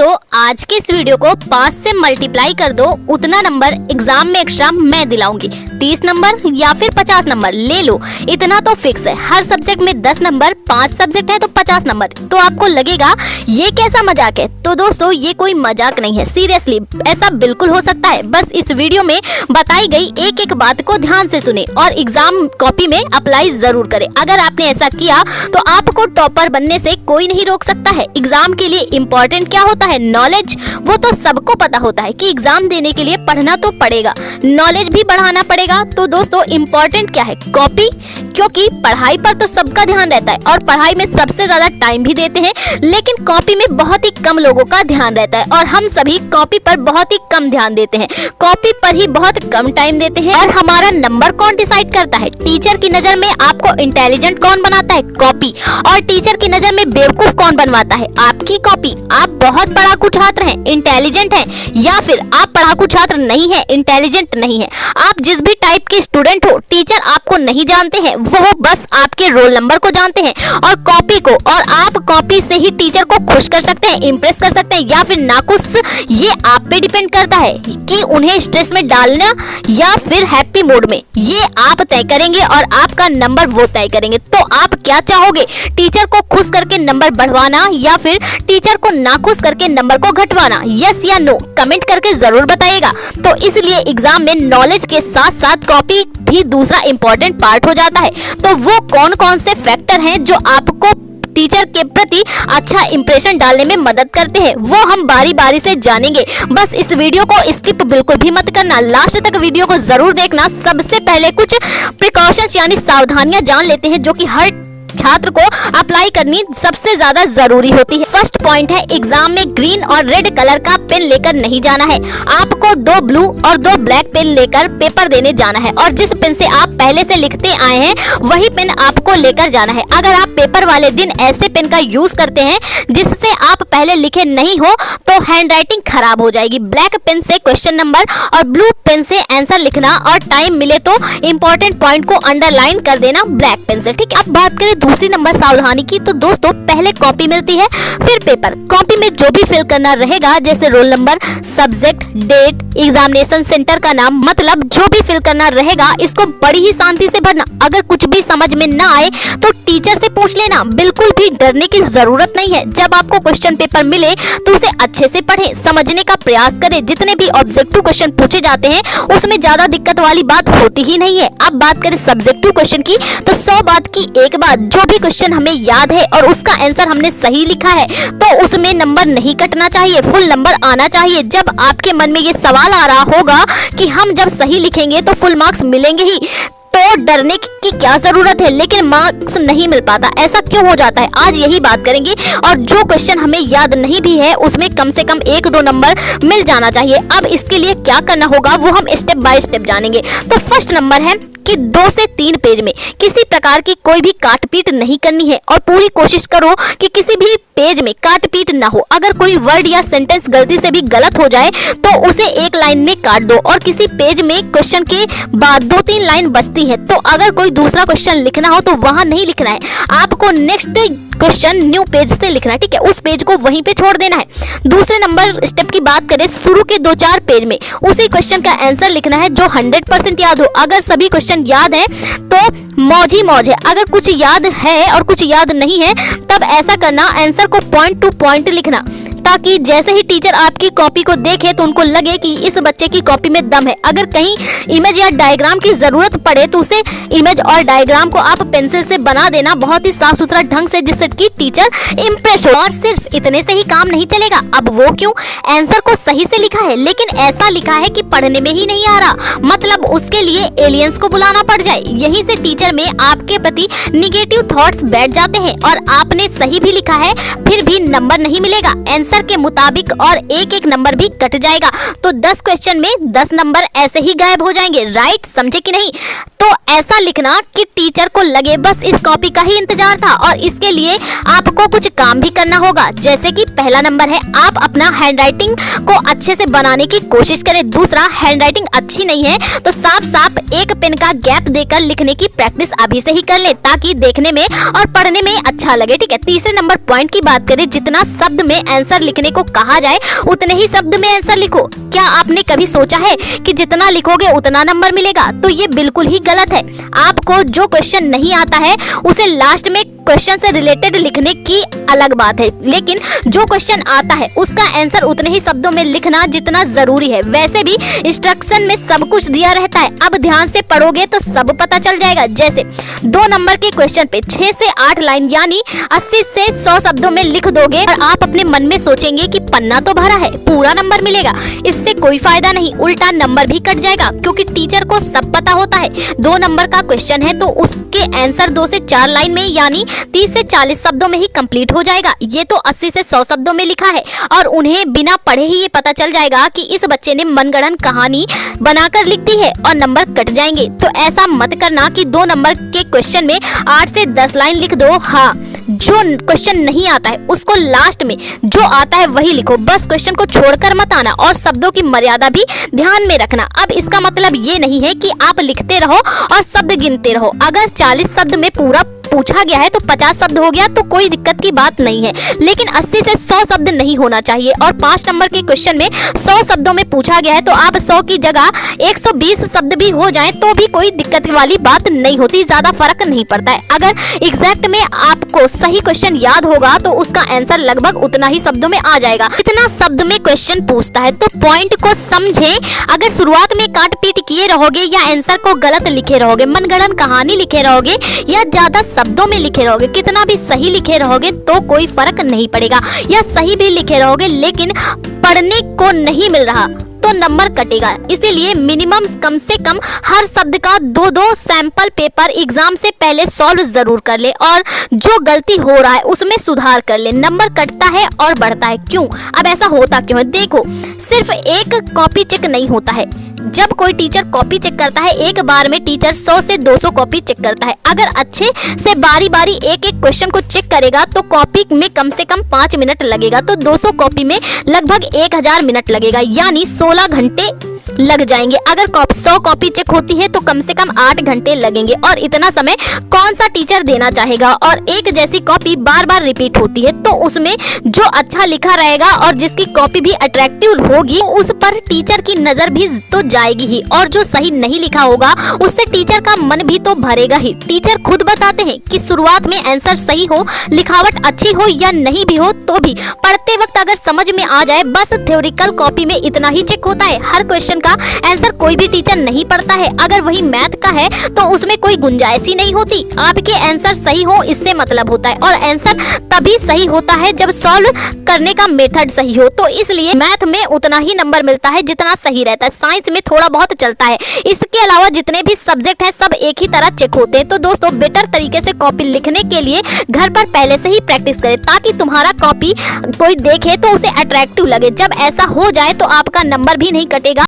दोस्तों आज के इस वीडियो को 5 से मल्टीप्लाई कर दो, उतना नंबर एग्जाम में एक्स्ट्रा मैं दिलाऊंगी। 30 नंबर या फिर 50 नंबर ले लो, इतना तो फिक्स है। हर सब्जेक्ट में 10 नंबर, 5 सब्जेक्ट है तो 50 नंबर। तो आपको लगेगा ये कैसा मजाक है, तो दोस्तों ये कोई मजाक नहीं है, सीरियसली ऐसा बिल्कुल हो सकता है। बस इस वीडियो में बताई गई एक एक बात को ध्यान से सुने और एग्जाम कॉपी में अप्लाई जरूर करें। अगर आपने ऐसा किया तो आपको टॉपर बनने से कोई नहीं रोक सकता है। एग्जाम के लिए इम्पोर्टेंट क्या होता है? नॉलेज। वो तो सबको पता होता है कि एग्जाम देने के लिए पढ़ना तो पड़ेगा, नॉलेज भी बढ़ाना पड़ेगा। तो दोस्तों इम्पोर्टेंट क्या है? कॉपी, क्योंकि पढ़ाई पर तो सबका ध्यान रहता है और पढ़ाई में सबसे ज्यादा टाइम भी देते हैं, लेकिन कॉपी में बहुत ही कम लोगों का ध्यान रहता है और हम सभी कॉपी पर बहुत ही कम ध्यान देते हैं, कॉपी पर ही बहुत कम टाइम देते हैं। और हमारा नंबर कौन डिसाइड करता है? टीचर की नजर में आपको इंटेलिजेंट कौन बनाता है? कॉपी। और टीचर की नजर में बेवकूफ कौन बनवाता है? आपकी कॉपी। आप बहुत पढ़ाकू छात्र हैं, इंटेलिजेंट हैं, या फिर आप पढ़ाकू छात्र नहीं है, इंटेलिजेंट नहीं है। आप जिस भी टाइप के स्टूडेंट हो, टीचर आपको नहीं जानते हैं, वो बस आपके रोल नंबर को जानते हैं और कॉपी को। और आप कॉपी से ही टीचर को खुश कर सकते हैं, इम्प्रेस कर सकते हैं या फिर नाखुश। ये आप पे डिपेंड करता है कि उन्हें स्ट्रेस में डालना या फिर हैप्पी मूड में, ये आप तय करेंगे और आपका नंबर वो तय करेंगे। तो आप क्या चाहोगे? टीचर को खुश करके नंबर बढ़वाना या फिर टीचर को नाखुश करके नंबर को घटवाना? यस या नो कमेंट करके जरूर बताइएगा। तो इसलिए एग्जाम में नॉलेज के साथ साथ कॉपी भी दूसरा इंपॉर्टेंट पार्ट हो जाता है। तो वो कौन कौन से फैक्टर हैं जो आपको टीचर के प्रति अच्छा इंप्रेशन डालने में मदद करते हैं, वो हम बारी बारी से जानेंगे। बस इस वीडियो को स्किप बिल्कुल भी मत करना, लास्ट तक वीडियो को जरूर देखना। सबसे पहले कुछ प्रिकॉशंस यानी सावधानियां जान लेते हैं जो कि हर छात्र को अप्लाई करनी सबसे ज्यादा जरूरी होती है। फर्स्ट पॉइंट है, एग्जाम में ग्रीन और रेड कलर का पेन लेकर नहीं जाना है। आपको 2 ब्लू और 2 ब्लैक पेन लेकर पेपर देने जाना है और जिस पेन से आप पहले से लिखते आए हैं वही पेन आपको लेकर जाना है। अगर आप पेपर वाले दिन ऐसे पेन का यूज करते हैं जिससे आप पहले लिखे नहीं हो तो हैंडराइटिंग खराब हो जाएगी। ब्लैक पेन से क्वेश्चन नंबर और ब्लू पेन से आंसर लिखना और टाइम मिले तो इंपॉर्टेंट पॉइंट को अंडरलाइन कर देना ब्लैक पेन से। ठीक है, अब बात करें दूसरी नंबर सावधानी की, तो दोस्तों पहले कॉपी मिलती है फिर पेपर। कॉपी में जो भी फिल करना रहेगा जैसे roll number, subject, date, examination centre का नाम, मतलब जो भी फिल करना रहेगा इसको बड़ी ही शांति से भरना। अगर कुछ भी समझ में ना आए तो टीचर से पूछ लेना, बिल्कुल भी डरने की जरूरत नहीं है। जब आपको क्वेश्चन पेपर मिले तो उसे अच्छे से पढ़े, समझने का प्रयास करें। जितने भी ऑब्जेक्टिव क्वेश्चन पूछे जाते हैं उसमें ज्यादा दिक्कत वाली बात होती ही नहीं है। अब बात करें सब्जेक्टिव क्वेश्चन की, तो 100 बात की एक बात, जो भी क्वेश्चन हमें याद है और उसका आंसर हमने सही लिखा है तो उसमें नंबर नहीं कटना चाहिए, फुल नंबर आना चाहिए। जब आपके मन में ये सवाल आ रहा होगा कि हम जब सही लिखेंगे तो फुल मार्क्स मिलेंगे ही, तो डरने की क्या जरूरत है, लेकिन मार्क्स नहीं मिल पाता, ऐसा क्यों हो जाता है? आज यही बात करेंगे। और जो क्वेश्चन हमें याद नहीं भी है उसमें कम से कम 1-2 नंबर मिल जाना चाहिए। अब इसके लिए क्या करना होगा वो हम स्टेप बाय स्टेप जानेंगे। तो फर्स्ट नंबर है कि 2 से 3 पेज में किसी प्रकार की कोई भी काटपीट नहीं करनी है और पूरी कोशिश करो कि किसी भी पेज में काटपीट ना हो। अगर कोई वर्ड या सेंटेंस गलती से भी गलत हो जाए तो उसे एक लाइन में काट दो और किसी पेज में क्वेश्चन के बाद 2-3 लाइन बचती है तो अगर कोई दूसरा क्वेश्चन लिखना हो तो वहां नहीं लिखना है, आपको नेक्स्ट क्वेश्चन न्यू पेज से लिखना है। ठीक है, उस पेज को वहीं पे छोड़ देना है। दूसरे नंबर स्टेप की बात करें, शुरू के 2-4 पेज में उसी क्वेश्चन का आंसर लिखना है जो 100% याद हो। अगर सभी क्वेश्चन याद है तो मौज ही मौज है, अगर कुछ याद है और कुछ याद नहीं है तब ऐसा करना, आंसर को पॉइंट टू पॉइंट लिखना, ताकि जैसे ही टीचर आपकी कॉपी को देखे तो उनको लगे कि इस बच्चे की कॉपी में दम है। अगर कहीं इमेज या डायग्राम की जरूरत पड़े तो उसे इमेज और डायग्राम को आप पेंसिल से बना देना बहुत ही साफ सुथरा ढंग से, जिससे कि टीचर इम्प्रेस हो। और सिर्फ इतने से ही काम नहीं चलेगा। अब वो क्यों? आंसर को सही से लिखा है लेकिन ऐसा लिखा है कि पढ़ने में ही नहीं आ रहा, मतलब उसके लिए एलियंस को बुलाना पड़ जाए। यहीं से टीचर में आपके प्रति निगेटिव थॉट्स बैठ जाते हैं और आपने सही भी लिखा है फिर भी नंबर नहीं मिलेगा आंसर के मुताबिक और एक नंबर भी कट जाएगा। तो 10 क्वेश्चन में 10 नंबर ऐसे ही गायब हो जाएंगे। राइट, समझे कि नहीं? तो ऐसा लिखना कि टीचर को लगे बस इस कॉपी का ही इंतजार था। और इसके लिए आपको कुछ काम भी करना होगा, जैसे कि पहला नंबर है आप अपना हैंडराइटिंग को अच्छे से बनाने की कोशिश करें। दूसरा, हैंडराइटिंग अच्छी नहीं है तो साफ साफ एक पेन का गैप देकर लिखने की प्रैक्टिस अभी से ही कर ले, ताकि देखने में और पढ़ने में अच्छा लगे, ठीक है। तीसरे नंबर पॉइंट की बात करें, जितना शब्द में आंसर लिखने को कहा जाए उतने ही शब्द में आंसर लिखो। क्या आपने कभी सोचा है कि जितना लिखोगे उतना नंबर मिलेगा? तो ये बिल्कुल ही गलत है। आपको जो क्वेश्चन नहीं आता है उसे लास्ट में क्वेश्चन से रिलेटेड लिखने की अलग बात है, लेकिन जो क्वेश्चन आता है उसका आंसर उतने ही शब्दों में लिखना जितना जरूरी है। वैसे भी इंस्ट्रक्शन में सब कुछ दिया रहता है, अब ध्यान से पढ़ोगे तो सब पता चल जाएगा। जैसे 2 नंबर के क्वेश्चन पे 6 से 8 लाइन यानी 80 से 100 शब्दों में लिख दोगे और आप अपने मन में सोचेंगे कि पन्ना तो भरा है, पूरा नंबर मिलेगा। इससे कोई फायदा नहीं, उल्टा नंबर भी कट जाएगा, क्योंकि टीचर को सब पता होता है। 2 नंबर का क्वेश्चन है तो उसके आंसर 2 से 4 लाइन में यानी 30 से 40 शब्दों में ही कंप्लीट हो जाएगा। ये तो 80 से 100 शब्दों में लिखा है और उन्हें बिना पढ़े ही ये पता चल जाएगा कि इस बच्चे ने मनगढ़ंत कहानी बनाकर लिख दी है और नंबर कट जाएंगे। तो ऐसा मत करना कि 2 नंबर के क्वेश्चन में 8 से 10 लाइन लिख दो। हाँ, जो क्वेश्चन नहीं आता है उसको लास्ट में जो आता है वही लिखो, बस क्वेश्चन को छोड़कर मत आना और शब्दों की मर्यादा भी ध्यान में रखना। अब इसका मतलब ये नहीं है कि आप लिखते रहो और शब्द गिनते रहो। अगर 40 शब्द में पूरा पूछा गया है तो 50 शब्द हो गया तो कोई दिक्कत की बात नहीं है, लेकिन 80 से 100 शब्द नहीं होना चाहिए। और 5 नंबर के क्वेश्चन में 100 शब्दों में पूछा गया है तो आप 100 की जगह 120 शब्द भी हो जाएं तो भी कोई दिक्कत वाली बात नहीं होती, ज्यादा फर्क नहीं पड़ता है। अगर एग्जैक्ट में आपको सही क्वेश्चन याद होगा तो उसका आंसर लगभग उतना ही शब्दों में आ जाएगा। इतना शब्द में क्वेश्चन पूछता है तो पॉइंट को समझे। अगर शुरुआत में काट पीट किए रहोगे या आंसर को गलत लिखे रहोगे, मनगढ़ंत कहानी लिखे रहोगे या ज्यादा शब्दों में लिखे रहोगे, कितना भी सही लिखे रहोगे तो कोई फर्क नहीं पड़ेगा। या सही भी लिखे रहोगे लेकिन पढ़ने को नहीं मिल रहा तो नंबर कटेगा। इसीलिए मिनिमम कम से कम हर शब्द का 2-2 सैंपल पेपर एग्जाम से पहले सॉल्व जरूर कर ले और जो गलती हो रहा है उसमें सुधार कर ले। नंबर कटता है और बढ़ता है क्यों? अब ऐसा होता क्यों है? देखो, सिर्फ एक कॉपी चेक नहीं होता है। जब कोई टीचर कॉपी चेक करता है एक बार में टीचर 100 से 200 कॉपी चेक करता है। अगर अच्छे से बारी बारी एक एक क्वेश्चन को चेक करेगा तो कॉपी में कम से कम 5 मिनट लगेगा, तो 200 कॉपी में लगभग 1000 मिनट लगेगा, यानी 16 घंटे लग जाएंगे। अगर 100 कॉपी चेक होती है तो कम से कम 8 घंटे लगेंगे और इतना समय कौन सा टीचर देना चाहेगा? और एक जैसी कॉपी बार बार रिपीट होती है तो उसमें जो अच्छा लिखा रहेगा और जिसकी कॉपी भी अट्रैक्टिव होगी उस पर टीचर की नजर भी तो जाएगी ही, और जो सही नहीं लिखा होगा उससे टीचर का मन भी तो भरेगा ही। टीचर खुद बताते हैं कि शुरुआत में आंसर सही हो, लिखावट अच्छी हो या नहीं भी हो तो भी पढ़ते वक्त अगर समझ में आ जाए, बस थ्योरिकल कॉपी में इतना ही चेक होता है। हर क्वेश्चन का आंसर कोई भी टीचर नहीं पढ़ता है। अगर वही मैथ का है तो उसमें कोई गुंजाइश ही नहीं होती। आपके आंसर सही हो इससे मतलब होता है, और आंसर तभी सही होता है जब सॉल्व करने का मेथड सही हो। तो इसलिए मैथ में उतना ही नंबर मिलता है जितना सही रहता है। साइंस में थोड़ा बहुत चलता है। इसके अलावा जितने भी सब्जेक्ट है सब एक ही तरह चेक होते हैं। तो दोस्तों, बेटर तरीके से कॉपी लिखने के लिए घर पर पहले से ही प्रैक्टिस करें ताकि तुम्हारा कॉपी कोई देखे तो उसे अट्रैक्टिव लगे। जब ऐसा हो जाए तो आपका नंबर भी नहीं कटेगा।